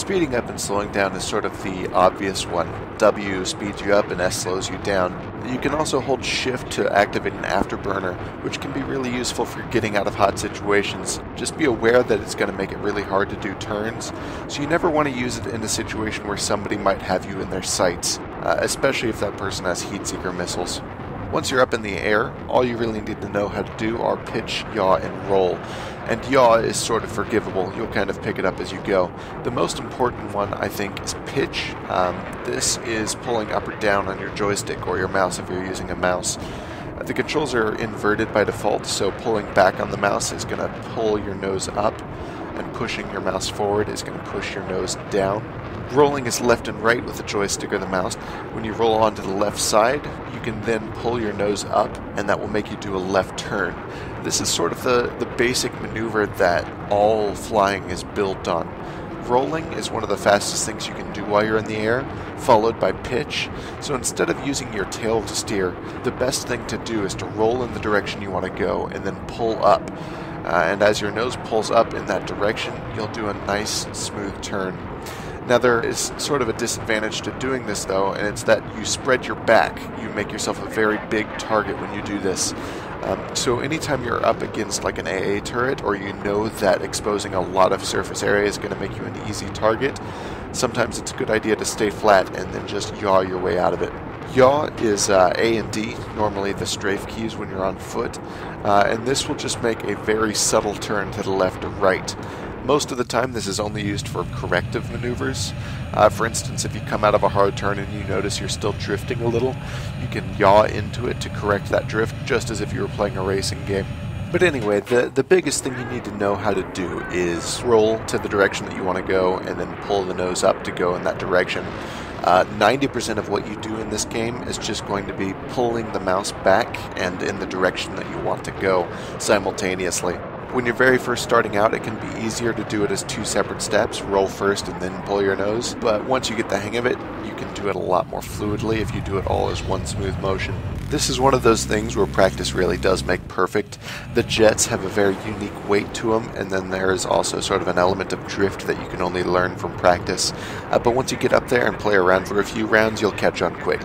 Speeding up and slowing down is sort of the obvious one. W speeds you up and S slows you down. You can also hold shift to activate an afterburner, which can be really useful for getting out of hot situations. Just be aware that it's going to make it really hard to do turns, so you never want to use it in a situation where somebody might have you in their sights, especially if that person has heat seeker missiles. Once you're up in the air, all you really need to know how to do are pitch, yaw, and roll. And yaw is sort of forgivable. You'll kind of pick it up as you go. The most important one, I think, is pitch. This is pulling up or down on your joystick or your mouse if you're using a mouse. The controls are inverted by default, so pulling back on the mouse is going to pull your nose up, and pushing your mouse forward is going to push your nose down. Rolling is left and right with the joystick or the mouse. When you roll onto the left side, you can then pull your nose up, and that will make you do a left turn. This is sort of the basic maneuver that all flying is built on. Rolling is one of the fastest things you can do while you're in the air, followed by pitch. So instead of using your tail to steer, the best thing to do is to roll in the direction you want to go and then pull up. And as your nose pulls up in that direction, you'll do a nice, smooth turn. Now there is sort of a disadvantage to doing this though, and it's that you spread your back. You make yourself a very big target when you do this. So anytime you're up against like an AA turret, or you know that exposing a lot of surface area is going to make you an easy target, sometimes it's a good idea to stay flat and then just yaw your way out of it. Yaw is A and D, normally the strafe keys when you're on foot, and this will just make a very subtle turn to the left or right. Most of the time this is only used for corrective maneuvers. For instance, if you come out of a hard turn and you notice you're still drifting a little, you can yaw into it to correct that drift, just as if you were playing a racing game. But anyway, the biggest thing you need to know how to do is roll to the direction that you want to go and then pull the nose up to go in that direction. 90% of what you do in this game is just going to be pulling the mouse back and in the direction that you want to go simultaneously. When you're very first starting out, it can be easier to do it as two separate steps, roll first and then pull your nose, but once you get the hang of it, you can do it a lot more fluidly if you do it all as one smooth motion. This is one of those things where practice really does make perfect. The jets have a very unique weight to them, and then there is also sort of an element of drift that you can only learn from practice. But once you get up there and play around for a few rounds, you'll catch on quick.